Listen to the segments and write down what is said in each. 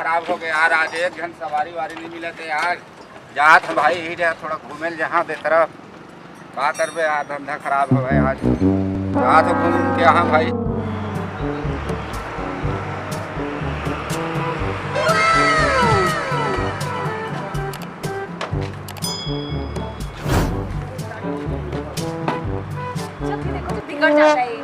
खराब हो गया यार। आज एक घंटा सवारी वारी नहीं मिले थे यार। जात हम भाई ही रहे थोड़ा घूमे जहाँ दे तरफ का करबे यार, धंधा खराब हो गया आज। जा तो घूम के यहाँ भाई। देखो तो बिगड़ जाता है ये।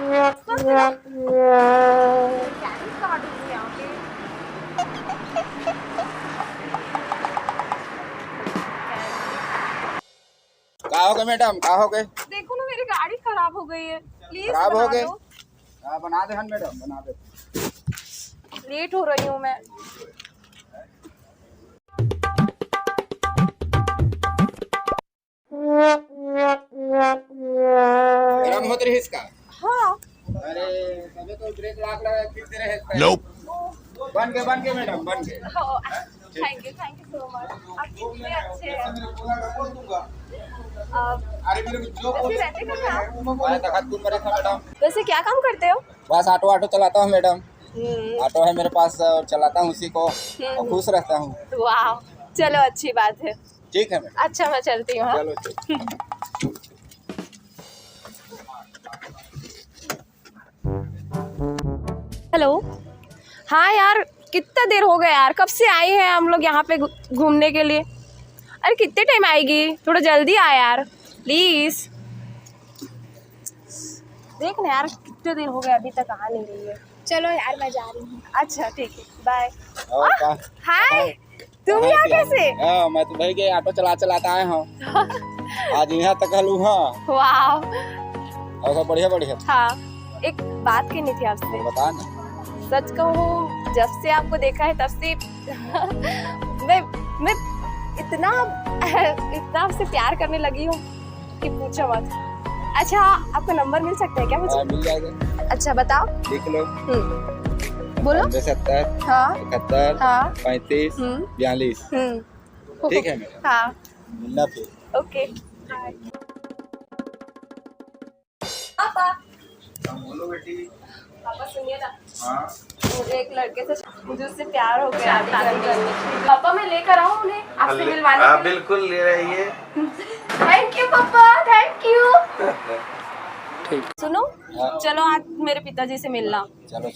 का हो गए मैडम, का हो गए? देखो ना मेरी गाड़ी खराब हो गई है, प्लीज खराब हो बना गए? दो। हाँ बना दे हन मैडम, बना दे। लेट हो रही हूँ मैं। गरम होत रही इसका? हाँ अरे तबे तो ब्रेक लगा फिर दे रहे हैं। बन के मैडम, बन के। Thank you so much. आप कितने अच्छे हैं। अरे मेरे को जो वैसे रहते कहाँ हैं? मैं तक दूर मरे था मैडम। वैसे क्या काम करते हो? बस ऑटो चलाता हूँ मैडम। ऑटो है मेरे पास और चलाता हूँ उसी को और खुश रहता हूँ। वाह, चलो अच्छी बात है। ठीक है मैडम, अच्छा मैं चलती हूँ। चलो ठीक। हेलो। हाँ यार, कितना देर हो गया यार, कब से आए हैं हम लोग यहाँ पे घूमने के लिए। अरे कितने टाइम आएगी, थोड़ा जल्दी आ यार प्लीज। देख ना यार, कितने देर हो गए अभी तक आ नहीं रही है। चलो यार मैं जा रही हूँ। अच्छा ठीक है, बाय। और का? हाय, तुम यहाँ कैसे? हाँ मैं तो भाई के ऑटो चलाता आए हूँ। आज यहाँ तक हलू। हाँ वाह। और सब बढ़िया। हाँ, एक बात कहनी थी आपसे। बता ना। सच कहूँ, जब से आपको देखा है तब से मैं इतना आपसे प्यार करने लगी हूँ कि पूछो मत। अच्छा, आपका नंबर मिल सकता है क्या मुझे? मिल जाएगा। अच्छा बताओ। लिख लो। बोलो। 70 हाँ 71 हाँ 35 42। ठीक है मैडम। हाँ मिलना फिर। ओके। पापा। बोलो बेटी। पापा सुनिए ना, हाँ मुझे एक लड़के से, मुझे उससे प्यार हो गया। पापा मैं लेकर आऊँ उन्हें आपसे मिलवाने के लिए? बिल्कुल ले रही है। थैंक यू पापा, थैंक यू। ठीक। सुनो, चलो आज मेरे पिताजी से मिलना। चलो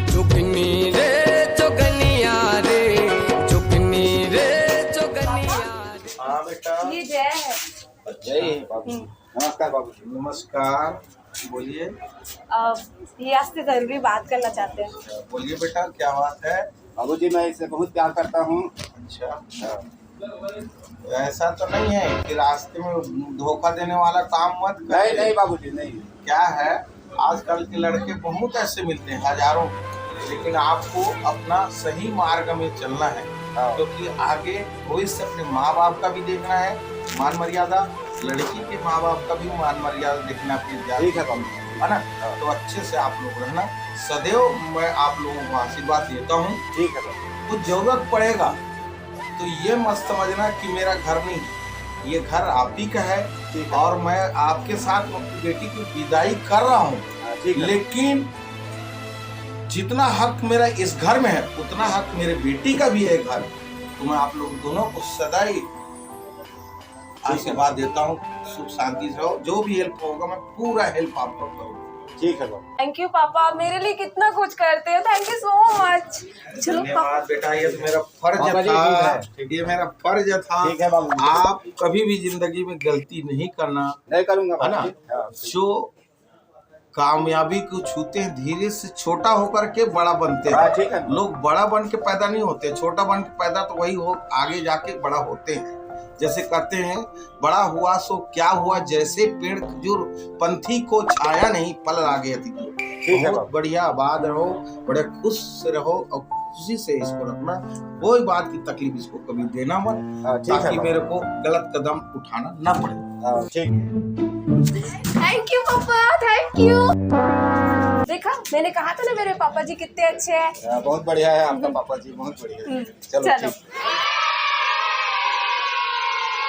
चुकनी रे चुकनिया रे, चुकनी रे चुकनिया। हाँ बेटा। ये जय है। जय बाबू। नमस्कार बाबू। नमस्कार, बोलिए। ये आपसे जरूरी बात करना चाहते हैं। बोलिए बेटा, क्या बात है? बाबूजी मैं इससे बहुत प्यार करता हूँ। अच्छा, ऐसा तो नहीं है कि रास्ते में धोखा देने वाला काम मत करिए। नहीं बाबूजी नहीं। क्या है, आजकल के लड़के बहुत ऐसे मिलते हैं, हजारों। लेकिन आपको अपना सही मार्ग में चलना है, क्योंकि आगे भविष्य अपने माँ बाप का भी देखना है, मान मर्यादा, लड़की के माँ बाप का भी मान मर्यादा देखना अपनी। ठीक है बाबू, है ना? तो अच्छे से आप लोग रहना। सदैव मैं आप लोगों को आशीर्वाद देता हूँ। ठीक है बाबू। कुछ जरूरत पड़ेगा तो ये मत समझना कि मेरा घर नहीं, ये घर आप ही का है। और मैं आपके साथ अपनी बेटी की विदाई कर रहा हूँ, लेकिन जितना हक मेरा इस घर में है उतना हक मेरे बेटी का भी है घर। तो मैं आप लोग दोनों को सदैव आशीर्वाद देता हूँ, सुख शांति से हो। जो भी हेल्प होगा मैं पूरा हेल्प आपको करूँगा। ठीक है बाबू। थैंक यू पापा, मेरे लिए कितना कुछ करते हो। Thank you so much. चलो धन्यवाद बेटा, ये तो मेरा फर्ज था, ये मेरा फर्ज था। ठीक है बाबू। आप कभी भी जिंदगी में गलती नहीं करना, नहीं करूँगा है ना? जो कामयाबी को छूते हैं धीरे से छोटा होकर के बड़ा बनते हैं। ठीक है। लोग बड़ा बन के पैदा नहीं होते, छोटा बन के पैदा तो वही हो आगे जाके बड़ा होते हैं। जैसे कहते हैं, बड़ा हुआ सो क्या हुआ, जैसे पेड़ खजूर पंथी को छाया नहीं पल आगे अधिक। बहुत बढ़िया आबाद रहो, बड़े खुश रहो और खुशी से इसको रखना। कोई बात की तकलीफ इसको कभी देना मत, ताकि मेरे को गलत कदम उठाना ना पड़े। ठीक। थैंक यू पापा, थैंक यू। देखा, मैंने कहा था ना मेरे पापा जी कितने अच्छे हैं। बहुत बढ़िया है आपका पापा जी, बहुत बढ़िया है। चलो ठीक।